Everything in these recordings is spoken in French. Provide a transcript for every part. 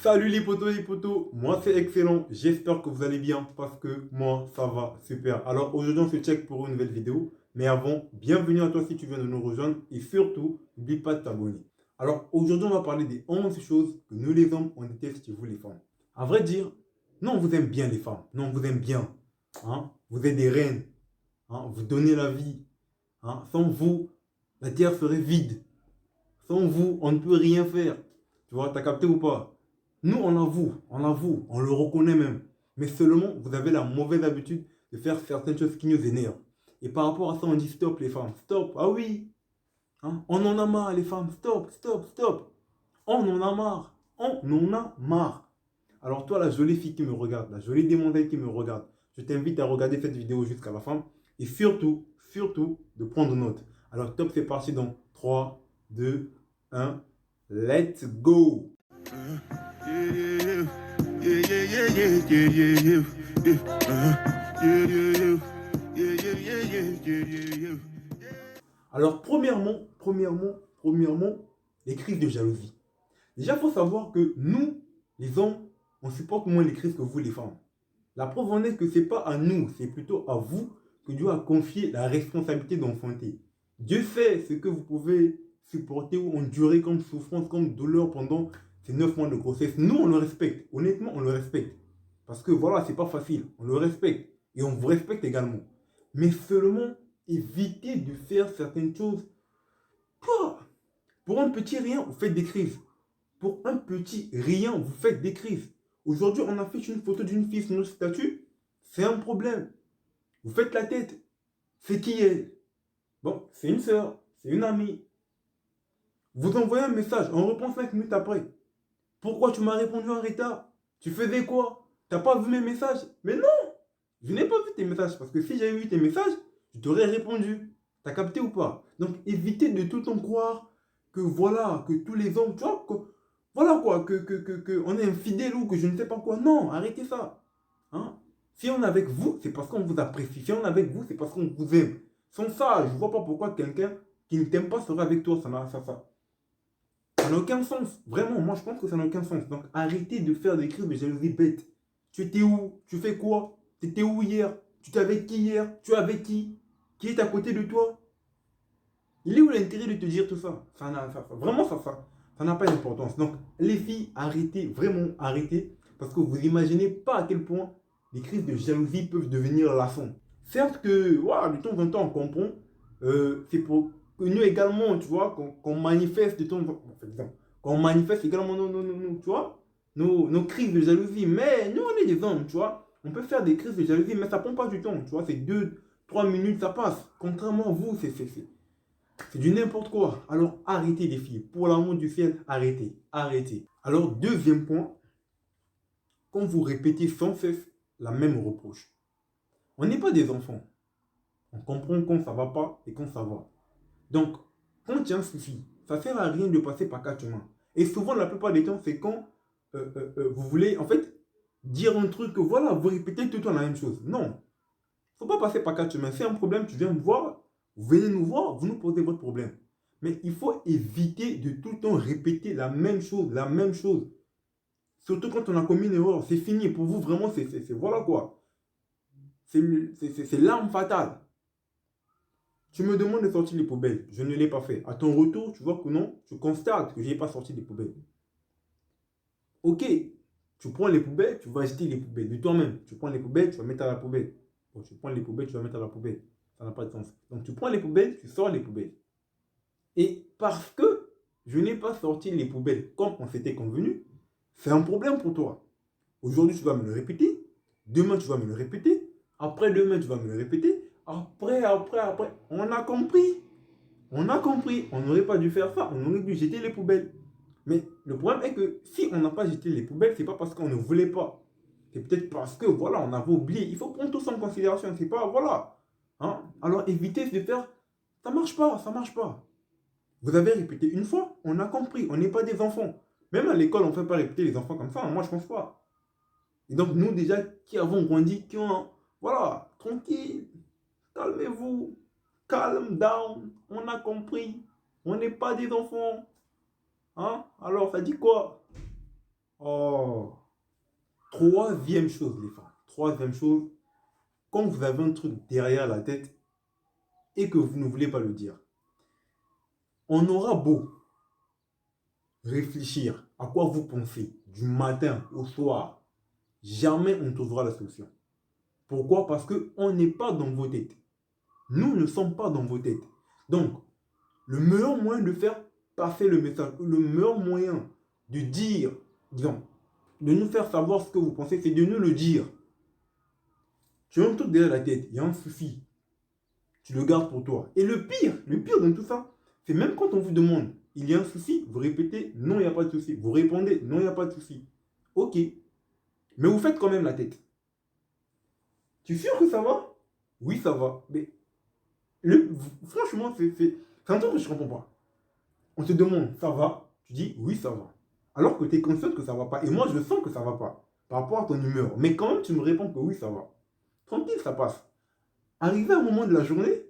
Salut les potos, moi c'est excellent, j'espère que vous allez bien parce que moi ça va super. Alors aujourd'hui on se check pour une nouvelle vidéo, mais avant, bienvenue à toi si tu viens de nous rejoindre et surtout, n'oublie pas de t'abonner. Alors aujourd'hui on va parler des 11 choses que nous les hommes on déteste chez vous les femmes. À vrai dire, non on vous aime bien les femmes, non on vous aime bien, hein? Vous êtes des reines, hein? Vous donnez la vie, hein? Sans vous, la terre serait vide. Sans vous, on ne peut rien faire. Tu vois, t'as capté ou pas? Nous, on avoue, on le reconnaît même. Mais seulement, vous avez la mauvaise habitude de faire certaines choses qui nous énervent. Et par rapport à ça, on dit stop les femmes, stop. Ah oui, hein, on en a marre les femmes, stop, stop, stop. On en a marre, on en a marre. Alors toi, la jolie fille qui me regarde, la jolie demoiselle qui me regarde, je t'invite à regarder cette vidéo jusqu'à la fin. Et surtout, surtout, de prendre note. Alors top, c'est parti dans 3, 2, 1, let's go! Alors premièrement, les crises de jalousie. Déjà, il faut savoir que nous, les hommes, on supporte moins les crises que vous, les femmes. La preuve en est que ce n'est pas à nous, c'est plutôt à vous que Dieu a confié la responsabilité d'enfanter. Dieu sait ce que vous pouvez supporter ou endurer comme souffrance, comme douleur pendant ces 9 mois de grossesse. Nous, on le respecte. Honnêtement, on le respecte. Parce que voilà, c'est pas facile. On le respecte. Et on vous respecte également. Mais seulement, évitez de faire certaines choses. Pour un petit rien, vous faites des crises. Pour un petit rien, vous faites des crises. Aujourd'hui, on affiche une photo d'une fille sur notre statut. C'est un problème. Vous faites la tête. C'est qui elle? Bon, c'est une soeur, c'est une amie. Vous envoyez un message, on répond 5 minutes après. Pourquoi tu m'as répondu en retard? Tu faisais quoi? T'as pas vu mes messages? Mais non! Je n'ai pas vu tes messages parce que si j'avais vu tes messages, je t'aurais répondu. T'as capté ou pas? Donc évitez de tout le temps croire que voilà, que tous les hommes, tu vois, voilà quoi, que on est infidèle ou que je ne sais pas quoi. Non, arrêtez ça. Hein? Si on est avec vous, c'est parce qu'on vous apprécie. Si on est avec vous, c'est parce qu'on vous aime. Sans ça, je ne vois pas pourquoi quelqu'un qui ne t'aime pas serait avec toi. Ça n'a aucun sens. Vraiment, moi je pense que ça n'a aucun sens. Donc arrêtez de faire des crises de jalousie bêtes. Tu étais où? Tu fais quoi? Tu étais où hier? Tu étais avec qui hier? Tu es avec qui? Qui est à côté de toi? Il est où l'intérêt de te dire tout ça? Vraiment, ça n'a pas d'importance. Donc, les filles, arrêtez, vraiment arrêtez, parce que vous n'imaginez pas à quel point les crises de jalousie peuvent devenir lassants. Certes que, voilà, de temps en temps, on comprend, c'est pour que nous également, tu vois, qu'on manifeste de temps en temps, qu'on manifeste également tu vois, nos crises de jalousie. Mais nous, on est des hommes, tu vois. On peut faire des crises de jalousie, mais ça prend pas du temps, tu vois. C'est 2, 3 minutes, ça passe. Contrairement à vous, c'est du n'importe quoi. Alors arrêtez les filles. Pour l'amour du ciel, arrêtez. Arrêtez. Alors deuxième point, quand vous répétez sans cesse la même reproche. On n'est pas des enfants. On comprend quand ça va pas et quand ça va. Donc, quand il y a un souci, ça ne sert à rien de passer par quatre chemins. Et souvent, la plupart des temps, c'est quand vous voulez, en fait, dire un truc que voilà, vous répétez tout le temps la même chose. Non. Il ne faut pas passer par quatre chemins. C'est un problème, tu viens me voir, vous venez nous voir, vous nous posez votre problème. Mais il faut éviter de tout le temps répéter la même chose, la même chose. Surtout quand on a commis une erreur, c'est fini. Pour vous, vraiment, voilà quoi. C'est l'arme fatale. Tu me demandes de sortir les poubelles. Je ne l'ai pas fait. À ton retour, tu vois que non, tu constates que je n'ai pas sorti les poubelles. Ok, tu prends les poubelles, tu vas jeter les poubelles de toi-même. Tu prends les poubelles, tu vas mettre à la poubelle. Bon, tu prends les poubelles, tu vas mettre à la poubelle. Ça n'a pas de sens. Donc tu prends les poubelles, tu sors les poubelles. Et parce que je n'ai pas sorti les poubelles comme on s'était convenu, c'est un problème pour toi. Aujourd'hui, tu vas me le répéter. Demain, tu vas me le répéter. Après-demain, tu vas me le répéter. Après. On a compris. On a compris. On n'aurait pas dû faire ça. On aurait dû jeter les poubelles. Mais le problème est que si on n'a pas jeté les poubelles, c'est pas parce qu'on ne voulait pas. C'est peut-être parce que, voilà, on avait oublié. Il faut prendre tout ça en considération. C'est pas, voilà. Hein? Alors évitez de faire, ça marche pas, ça marche pas. Vous avez répété une fois, on a compris. On n'est pas des enfants. Même à l'école, on ne fait pas répéter les enfants comme ça. Moi, je pense pas. Et donc, nous, déjà, qui avons grandi, qui ont, voilà, tranquille, calmez-vous, calm down, on a compris. On n'est pas des enfants. Hein? Alors, ça dit quoi? Oh. Troisième chose, les femmes. Troisième chose, quand vous avez un truc derrière la tête et que vous ne voulez pas le dire, on aura beau réfléchir à quoi vous pensez du matin au soir, jamais on ne trouvera la solution. Pourquoi? Parce qu'on n'est pas dans vos têtes. Nous ne sommes pas dans vos têtes. Donc, le meilleur moyen de faire passer le message, le meilleur moyen de dire, disons, de nous faire savoir ce que vous pensez, c'est de nous le dire. Tu as un truc derrière la tête, il y a un souci. Tu le gardes pour toi. Et le pire dans tout ça, c'est même quand on vous demande, il y a un souci, vous répétez, non, il n'y a pas de souci. Vous répondez, non, il n'y a pas de souci. Ok. Mais vous faites quand même la tête. Tu es sûr que ça va? Oui, ça va. Mais franchement, c'est un truc que je ne comprends pas. On te demande, ça va? Tu dis, oui, ça va. Alors que tu es conscient que ça ne va pas. Et moi, je sens que ça ne va pas. Par rapport à ton humeur. Mais quand même, tu me réponds que oui, ça va. Tranquille, ça passe. Arrivé à un moment de la journée,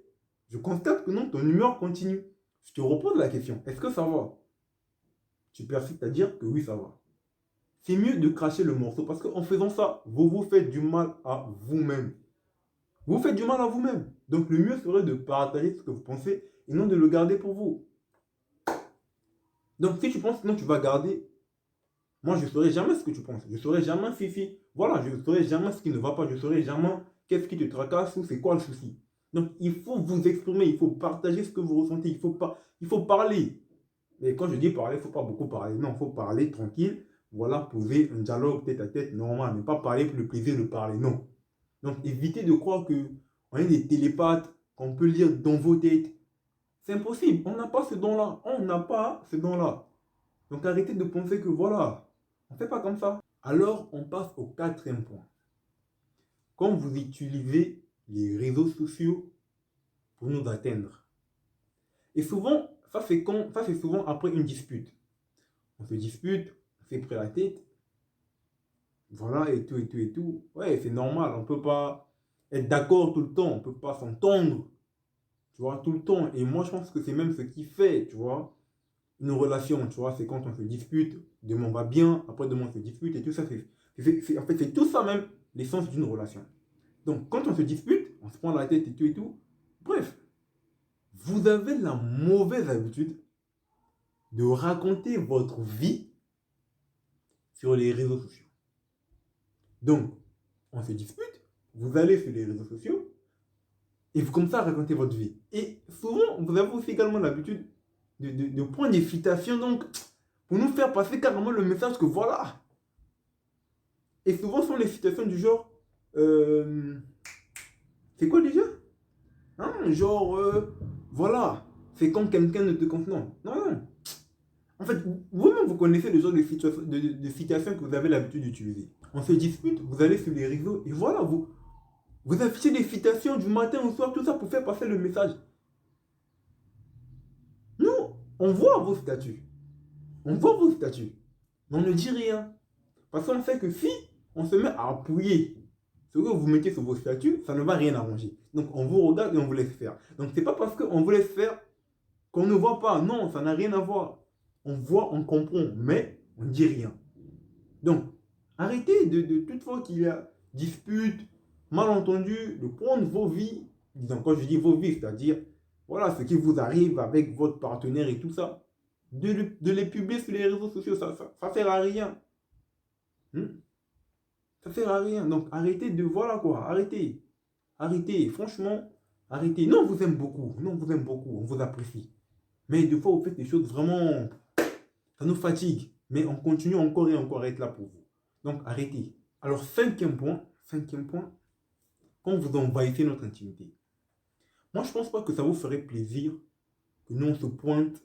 je constate que non, ton humeur continue. Je te repose la question, est-ce que ça va? Tu persistes à dire que oui, ça va. C'est mieux de cracher le morceau parce qu'en faisant ça, vous vous faites du mal à vous-même. Vous faites du mal à vous-même. Donc le mieux serait de partager ce que vous pensez et non de le garder pour vous. Donc si tu penses que non, tu vas garder, moi je ne saurais jamais ce que tu penses. Je ne saurais jamais voilà, je ne saurais jamais ce qui ne va pas. Je ne saurais jamais qu'est-ce qui te tracasse ou c'est quoi le souci. Donc il faut vous exprimer, il faut partager ce que vous ressentez, il faut parler. Mais quand je dis parler, il ne faut pas beaucoup parler. Non, il faut parler tranquille. Voilà, poser un dialogue tête à tête normal, mais pas parler pour le plaisir de parler, non. Donc évitez de croire qu'on est des télépathes, qu'on peut lire dans vos têtes. C'est impossible, on n'a pas ce don-là. On n'a pas ce don-là. Donc arrêtez de penser que voilà, on ne fait pas comme ça. Alors on passe au quatrième point. Quand vous utilisez les réseaux sociaux pour nous atteindre. Et souvent, ça c'est souvent après une dispute. On se dispute, on s'est pris la tête. Voilà, et tout, et tout, et tout. Ouais, c'est normal, on ne peut pas être d'accord tout le temps, on ne peut pas s'entendre, tu vois, tout le temps. Et moi, je pense que c'est même ce qui fait, tu vois, une relation, tu vois, c'est quand on se dispute, demain on va bien, après demain on se dispute, et tout ça, en fait, c'est tout ça même l'essence d'une relation. Donc, quand on se dispute, on se prend la tête et tout, et tout. Bref, vous avez la mauvaise habitude de raconter votre vie sur les réseaux sociaux. Donc, on se dispute, vous allez sur les réseaux sociaux et vous commencez à raconter votre vie. Et souvent, vous avez aussi également l'habitude de prendre des citations donc, pour nous faire passer carrément le message que voilà. Et souvent, ce sont les citations du genre, c'est quoi déjà? Hein, genre, voilà, c'est quand quelqu'un ne te comprend. Non, non. En fait, vous-même, vous connaissez le genre de citations que vous avez l'habitude d'utiliser. On se dispute, vous allez sur les réseaux et voilà, vous affichez des citations du matin au soir, tout ça pour faire passer le message. Nous, on voit vos statuts. On voit vos statuts. Mais on ne dit rien. Parce qu'on sait que si on se met à appuyer ce que vous mettez sur vos statuts, ça ne va rien arranger. Donc on vous regarde et on vous laisse faire. Donc c'est pas parce qu'on vous laisse faire qu'on ne voit pas. Non, ça n'a rien à voir. On voit, on comprend, mais on ne dit rien. Donc, arrêtez de toute fois qu'il y a dispute, malentendu, de prendre vos vies, disons quand je dis vos vies, c'est-à-dire, voilà, ce qui vous arrive avec votre partenaire et tout ça, de les publier sur les réseaux sociaux, ça ne sert à rien. Ça ne sert à rien. Donc, arrêtez de, voilà quoi, arrêtez. Arrêtez, franchement, arrêtez. Non, on vous aime beaucoup, non, on vous aime beaucoup, on vous apprécie. Mais des fois, vous faites des choses vraiment, ça nous fatigue. Mais on continue encore et encore à être là pour vous. Donc, arrêtez. Alors, cinquième point, quand vous envahissez notre intimité. Moi, je ne pense pas que ça vous ferait plaisir que nous, on se pointe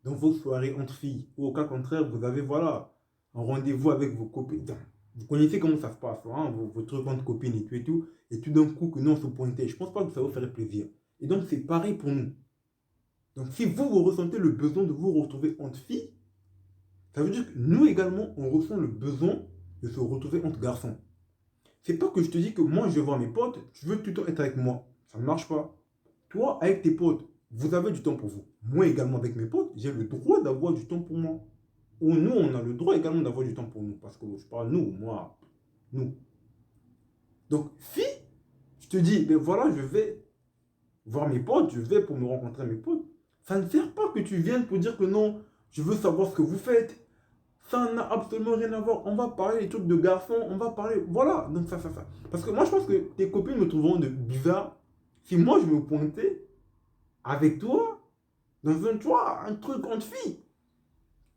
dans vos soirées entre filles. Ou au cas contraire, vous avez, voilà, un rendez-vous avec vos copines. Vous connaissez comment ça se passe, hein, vos trucs entre copines et tout et tout. Et tout d'un coup, que nous, on se pointait. Je ne pense pas que ça vous ferait plaisir. Et donc, c'est pareil pour nous. Donc, si vous ressentez le besoin de vous retrouver entre filles, ça veut dire que nous également, on ressent le besoin de se retrouver entre garçons. C'est pas que je te dis que moi, je vais voir mes potes, tu veux tout le temps être avec moi. Ça ne marche pas. Toi, avec tes potes, vous avez du temps pour vous. Moi également, avec mes potes, j'ai le droit d'avoir du temps pour moi. où nous, on a le droit également d'avoir du temps pour nous. Parce que je parle nous, moi, nous. Donc, si je te dis, ben voilà, je vais voir mes potes, je vais pour me rencontrer mes potes, ça ne sert pas que tu viennes pour dire que non, je veux savoir ce que vous faites. Ça n'a absolument rien à voir. On va parler des trucs de garçons, on va parler. Voilà, donc ça. Parce que moi, je pense que tes copines me trouveront de bizarre si moi, je me pointais avec toi dans un truc entre filles.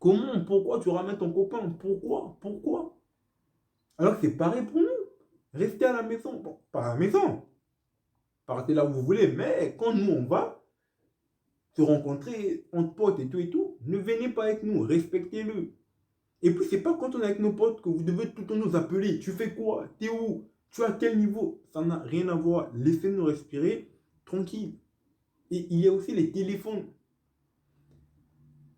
Comment, pourquoi tu ramènes ton copain? Pourquoi? Alors que c'est pareil pour nous. Restez à la maison. Bon, pas à la maison. Partez là où vous voulez. Mais quand nous, on va se rencontrer entre potes et tout, ne venez pas avec nous. Respectez-le. Et puis, c'est pas quand on est avec nos potes que vous devez tout le temps nous appeler. Tu fais quoi? T'es où? Tu es à quel niveau? Ça n'a rien à voir. Laissez-nous respirer tranquille. Et il y a aussi les téléphones.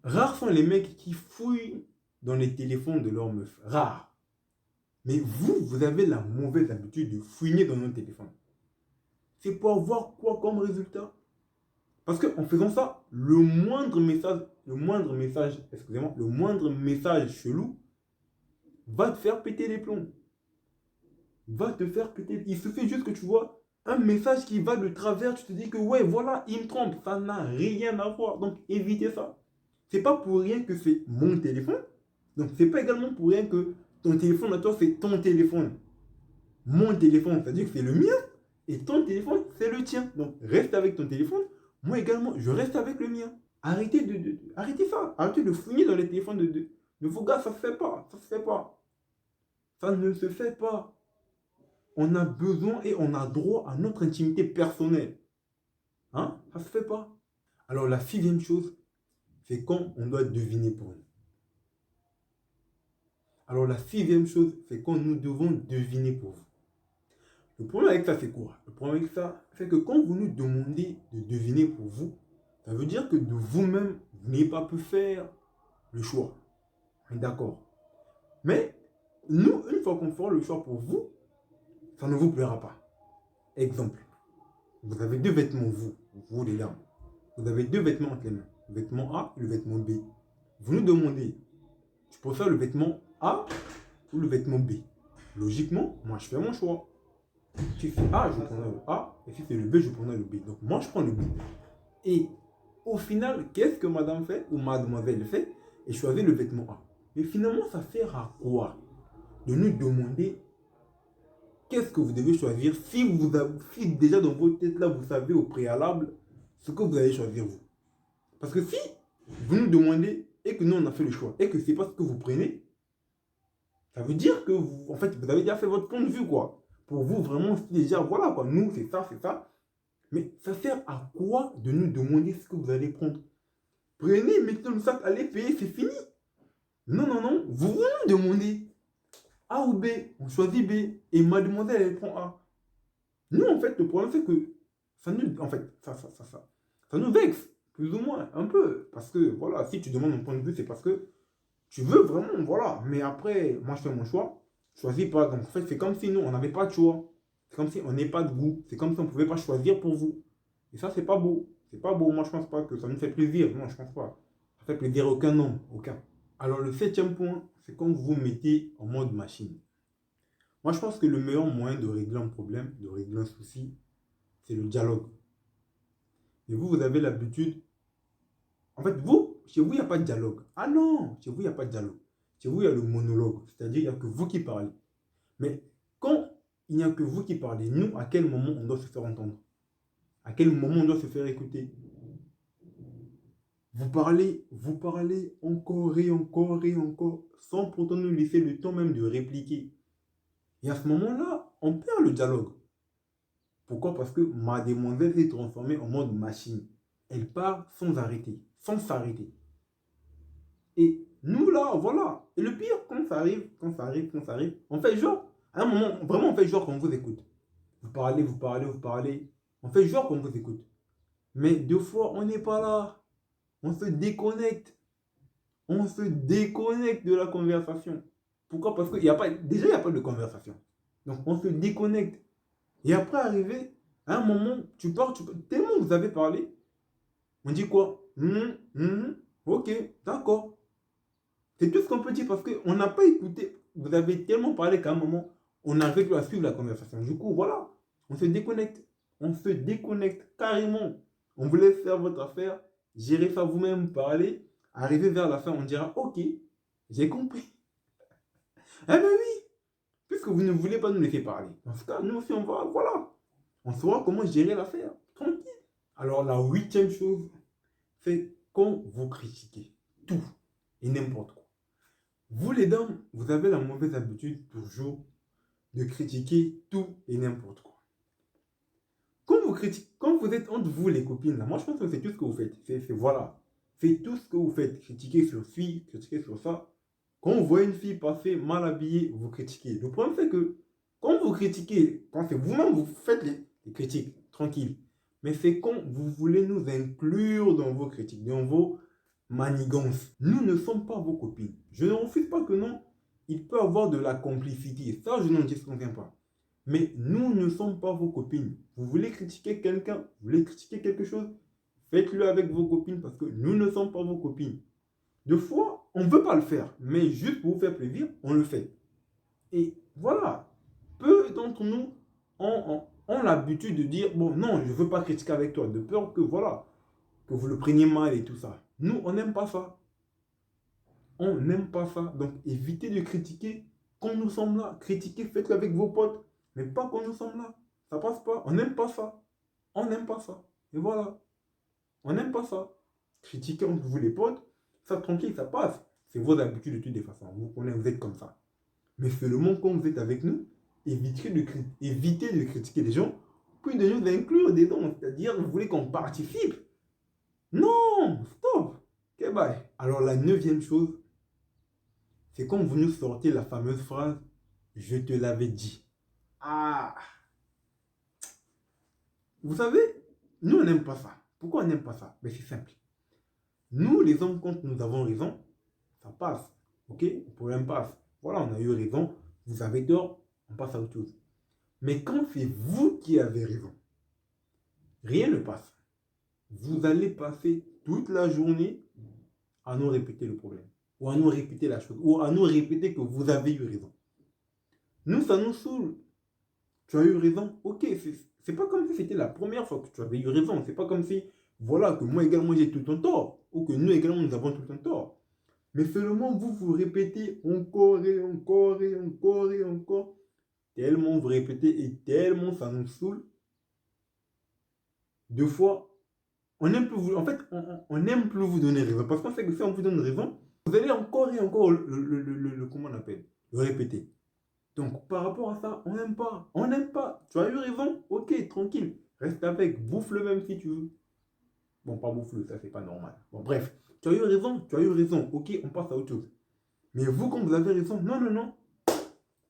Rares sont les mecs qui fouillent dans les téléphones de leurs meufs. Rares. Mais vous avez la mauvaise habitude de fouiner dans nos téléphones. C'est pour avoir quoi comme résultat? Parce qu'en faisant ça, le moindre message chelou va te faire péter les plombs. Va te faire péter. Il suffit juste que tu vois un message qui va de travers, tu te dis que ouais, voilà, il me trompe. Ça n'a rien à voir. Donc évitez ça. C'est pas pour rien que c'est mon téléphone. Donc c'est pas également pour rien que ton téléphone à toi, c'est ton téléphone. Mon téléphone, c'est-à-dire que c'est le mien. Et ton téléphone, c'est le tien. Donc reste avec ton téléphone. Moi également, je reste avec le mien. Arrêtez ça. Arrêtez de fouiller dans les téléphones de vos gars. Ça se fait pas. Ça se fait pas. Ça ne se fait pas. On a besoin et on a droit à notre intimité personnelle. Hein? Ça se fait pas. Alors la sixième chose, c'est quand on doit deviner pour nous. Alors la sixième chose, c'est quand nous devons deviner pour vous. Le problème avec ça, c'est quoi? Le problème avec ça, c'est que quand vous nous demandez de deviner pour vous, ça veut dire que de vous-même, vous n'avez pas pu faire le choix. D'accord. Mais nous, une fois qu'on fera le choix pour vous, ça ne vous plaira pas. Exemple, vous avez deux vêtements, vous les dames. Vous avez deux vêtements entre les mains. Le vêtement A et le vêtement B. Vous nous demandez, tu préfères le vêtement A ou le vêtement B? Logiquement, moi je fais mon choix. Si c'est A, je prendrai le A. Et si c'est le B, je prendrai le B. Donc moi, je prends le B. Et au final, qu'est-ce que madame fait ou mademoiselle fait? Elle choisit le vêtement A. Mais finalement, ça sert à quoi de nous demander qu'est-ce que vous devez choisir si déjà dans votre tête là, vous savez au préalable ce que vous allez choisir vous. Parce que si vous nous demandez et que nous on a fait le choix et que c'est pas ce que vous prenez, ça veut dire que vous, en fait, vous avez déjà fait votre point de vue quoi. Pour vous, vraiment, déjà, voilà quoi, nous, c'est ça, c'est ça. Mais ça sert à quoi de nous demander ce que vous allez prendre? Prenez, mettez dans le sac, allez payer, c'est fini. Non, vous nous demandez A ou B, on choisit B, et mademoiselle, elle prend A. Nous, en fait, le problème, c'est que ça nous, en fait, ça nous vexe, plus ou moins, un peu. Parce que, voilà, si tu demandes mon point de vue, c'est parce que tu veux vraiment, voilà. Mais après, moi, je fais mon choix. Je choisis pas. Donc, en fait, c'est comme si nous, on n'avait pas de choix. C'est comme si on n'est pas de goût. C'est comme si on ne pouvait pas choisir pour vous. Et ça, c'est pas beau. C'est pas beau. Moi, je pense pas que ça nous fait plaisir. Non, je pense pas. Ça fait plaisir à aucun homme. Aucun. Alors, le septième point, c'est quand vous vous mettez en mode machine. Moi, je pense que le meilleur moyen de régler un problème, de régler un souci, c'est le dialogue. Et vous avez l'habitude. En fait, chez vous, il n'y a pas de dialogue. Ah non, chez vous, il n'y a pas de dialogue. Chez vous, il y a le monologue. C'est-à-dire, il n'y a que vous qui parlez. Mais quand il n'y a que vous qui parlez, nous, à quel moment on doit se faire entendre? À quel moment on doit se faire écouter? Vous parlez encore et encore et encore, sans pourtant nous laisser le temps même de répliquer. Et à ce moment-là, on perd le dialogue. Pourquoi? Parce que ma demoiselle s'est transformée en mode machine. Elle parle sans arrêter, sans s'arrêter. Et nous là, voilà. Et le pire, quand ça arrive, on fait genre. À un moment, vraiment, on fait genre qu'on vous écoute. Vous parlez. On fait genre qu'on vous écoute. Mais deux fois, on n'est pas là. On se déconnecte. On se déconnecte de la conversation. Pourquoi? Parce qu'il n'y a pas, déjà, il n'y a pas de conversation. Donc, on se déconnecte. Et après, arrivé, à un moment, tellement vous avez parlé, on dit quoi? Ok, d'accord. C'est tout ce qu'on peut dire parce qu'on n'a pas écouté. Vous avez tellement parlé qu'à un moment, on n'arrive plus à suivre la conversation. Du coup, voilà, on se déconnecte. On se déconnecte carrément. On vous laisse faire votre affaire, gérez ça vous-même, parler. Arriver vers la fin, on dira, ok, j'ai compris. Eh ben oui, puisque vous ne voulez pas nous laisser parler. Dans ce cas, nous aussi, on va, voilà. On saura comment gérer l'affaire. Tranquille. Alors, la huitième chose, c'est quand vous critiquez tout et n'importe quoi. Vous, les dames, vous avez la mauvaise habitude toujours de critiquer tout et n'importe quoi. Quand vous êtes entre vous, les copines, là, moi, je pense que c'est tout ce que vous faites. Voilà. C'est tout ce que vous faites. Critiquer sur ci, critiquer sur ça. Quand vous voyez une fille passer mal habillée, vous critiquez. Le problème, c'est que quand vous critiquez, quand c'est vous-même, vous faites les critiques, tranquille. Mais c'est quand vous voulez nous inclure dans vos critiques, dans vos manigances. Nous ne sommes pas vos copines. Je ne refuse pas que non, il peut y avoir de la complicité. Ça, je n'en disconviens pas. Mais nous ne sommes pas vos copines. Vous voulez critiquer quelqu'un, vous voulez critiquer quelque chose, faites-le avec vos copines parce que nous ne sommes pas vos copines. Des fois, on ne veut pas le faire, mais juste pour vous faire plaisir, on le fait. Et voilà, peu d'entre nous ont l'habitude de dire, bon, non, je ne veux pas critiquer avec toi, de peur que, voilà, que vous le preniez mal et tout ça. Nous, on n'aime pas ça. On n'aime pas ça. Donc, évitez de critiquer quand nous sommes là. Critiquez, faites-le avec vos potes, mais pas quand nous sommes là. Ça passe pas. On n'aime pas ça. On n'aime pas ça. Et voilà. On n'aime pas ça. Critiquez entre vous les potes, ça tranquille, ça passe. C'est vos habitudes de toutes les façons. Vous êtes comme ça. Mais seulement quand vous êtes avec nous, évitez de critiquer les gens, puis de nous inclure dedans. C'est-à-dire, vous voulez qu'on participe. Non, stop. Ok, bye. Alors, la neuvième chose, c'est quand vous nous sortez la fameuse phrase « Je te l'avais dit ». Ah, vous savez, nous, on n'aime pas ça. Pourquoi on n'aime pas ça? Mais c'est simple. Nous, les hommes, quand nous avons raison, ça passe. Ok? Le problème passe. Voilà, on a eu raison. Vous avez tort, on passe à autre chose. Mais quand c'est vous qui avez raison, rien ne passe. Vous allez passer toute la journée à nous répéter le problème. Ou à nous répéter la chose. Ou à nous répéter que vous avez eu raison. Nous, ça nous saoule. Tu as eu raison. Ok, c'est pas comme si c'était la première fois que tu avais eu raison. C'est pas comme si, voilà, que moi également j'ai tout un tort. Ou que nous également nous avons tout un tort. Mais seulement vous vous répétez encore et encore et encore et encore. Tellement vous répétez et tellement ça nous saoule. Deux fois, on n'aime plus vous, en fait, on n'aime plus vous donner raison. Parce qu'on sait que si on vous donne raison, vous allez encore et encore comment on appelle, le répéter. Donc, par rapport à ça, on n'aime pas. On n'aime pas. Tu as eu raison? Ok, tranquille. Reste avec. Bouffe-le même si tu veux. Bon, pas bouffe-le, ça c'est pas normal. Bon, bref. Tu as eu raison? Tu as eu raison. Ok, on passe à autre chose. Mais vous, quand vous avez raison, non, non, non.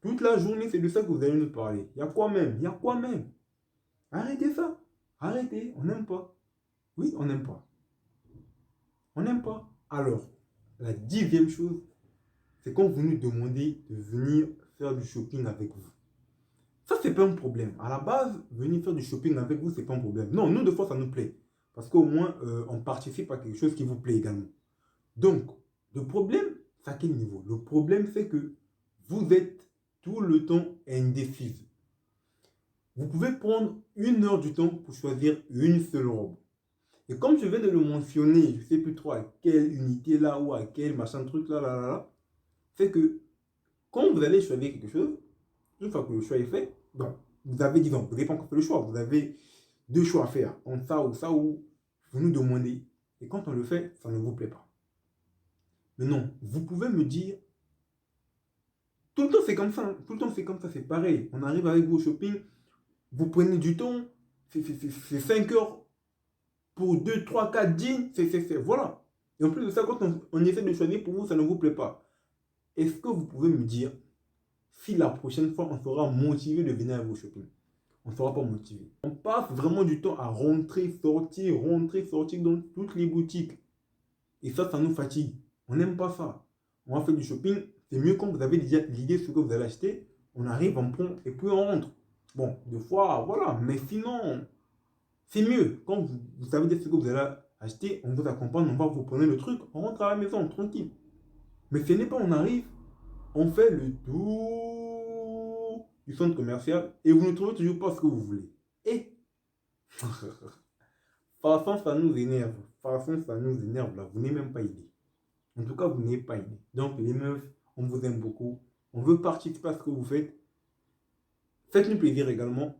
Toute la journée, c'est de ça que vous allez nous parler. Il y a quoi même? Il y a quoi même? Arrêtez ça. Arrêtez. On n'aime pas. Oui, on n'aime pas. On n'aime pas. Alors, la dixième chose, c'est quand vous nous demandez de venir faire du shopping avec vous. Ça, c'est pas un problème. À la base, venir faire du shopping avec vous, c'est pas un problème. Non, nous, de fois, ça nous plaît. Parce qu'au moins, on participe à quelque chose qui vous plaît également. Donc, le problème, c'est à quel niveau? Le problème, c'est que vous êtes tout le temps indécise. Vous pouvez prendre 1 heure du temps pour choisir une seule robe. Et comme je viens de le mentionner, je ne sais plus trop à quelle unité là ou à quel machin truc là, c'est que quand vous allez choisir quelque chose, une fois que le choix est fait, donc vous avez, disons, vous n'avez pas encore fait le choix, vous avez deux choix à faire, entre ça ou vous nous demandez. Et quand on le fait, ça ne vous plaît pas. Mais non, vous pouvez me dire, tout le temps c'est comme ça, tout le temps c'est comme ça, c'est pareil. On arrive avec vous au shopping, vous prenez du temps, c'est 5 heures pour 2, 3, 4 jeans, voilà. Et en plus de ça, quand on essaie de choisir pour vous, ça ne vous plaît pas. Est-ce que vous pouvez me dire si la prochaine fois, on sera motivé de venir à vos shopping? On ne sera pas motivé. On passe vraiment du temps à rentrer, sortir dans toutes les boutiques. Et ça nous fatigue. On n'aime pas ça. On va faire du shopping. C'est mieux quand vous avez déjà l'idée de ce que vous allez acheter. On arrive, on prend et puis on rentre. Bon, des fois, voilà. Mais sinon, c'est mieux. Quand vous savez déjà ce que vous allez acheter, on vous accompagne, on va vous prendre le truc, on rentre à la maison, tranquille. Mais ce n'est pas, on arrive, on fait le tour du centre commercial et vous ne trouvez toujours pas ce que vous voulez. Et, façon, ça nous énerve. Façon, ça nous énerve là. Vous n'avez même pas idée. En tout cas, vous n'avez pas idée. Donc, les meufs, on vous aime beaucoup. On veut participer à ce que vous faites. Faites-nous plaisir également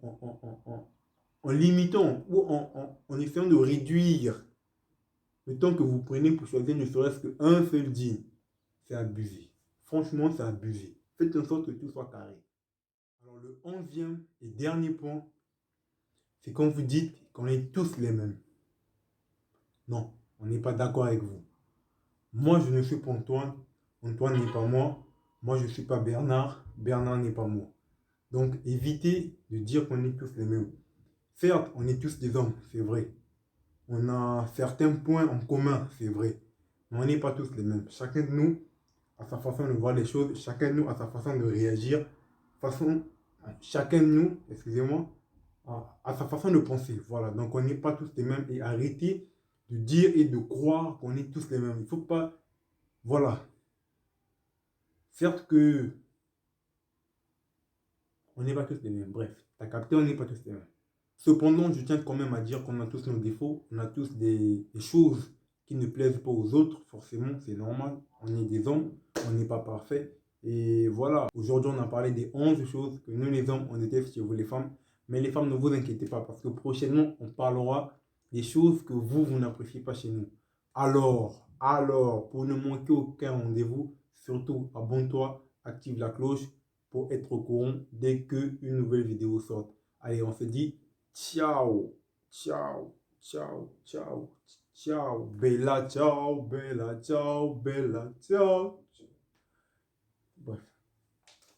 en limitant ou en essayant de réduire le temps que vous prenez pour choisir ne serait-ce qu'un seul jean. C'est abusé. Franchement, c'est abusé. Faites en sorte que tout soit carré. Alors, le 11e et dernier point, c'est quand vous dites qu'on est tous les mêmes. Non, on n'est pas d'accord avec vous. Moi, je ne suis pas Antoine. Antoine n'est pas moi. Moi, je ne suis pas Bernard. Bernard n'est pas moi. Donc, évitez de dire qu'on est tous les mêmes. Certes, on est tous des hommes, c'est vrai. On a certains points en commun, c'est vrai. Mais on n'est pas tous les mêmes. Chacun de nous a sa façon de voir les choses. Chacun de nous a sa façon de réagir. Chacun de nous, excusez-moi, a sa façon de penser. Voilà. Donc, on n'est pas tous les mêmes. Et arrêtez de dire et de croire qu'on est tous les mêmes. Il ne faut pas... Voilà. Certes que on n'est pas tous les mêmes. Bref, t'as capté, on n'est pas tous les mêmes. Cependant, je tiens quand même à dire qu'on a tous nos défauts, on a tous des choses qui ne plaisent pas aux autres, forcément, c'est normal. On est des hommes, on n'est pas parfait. Et voilà, aujourd'hui, on a parlé des 11 choses que nous, les hommes, on déteste chez vous, les femmes. Mais les femmes, ne vous inquiétez pas, parce que prochainement, on parlera des choses que vous n'appréciez pas chez nous. Alors, pour ne manquer aucun rendez-vous, surtout abonne-toi, active la cloche pour être au courant dès qu'une nouvelle vidéo sort. Allez, on se dit ciao, ciao, ciao, ciao, ciao, bella, ciao, bella, ciao, bella, ciao.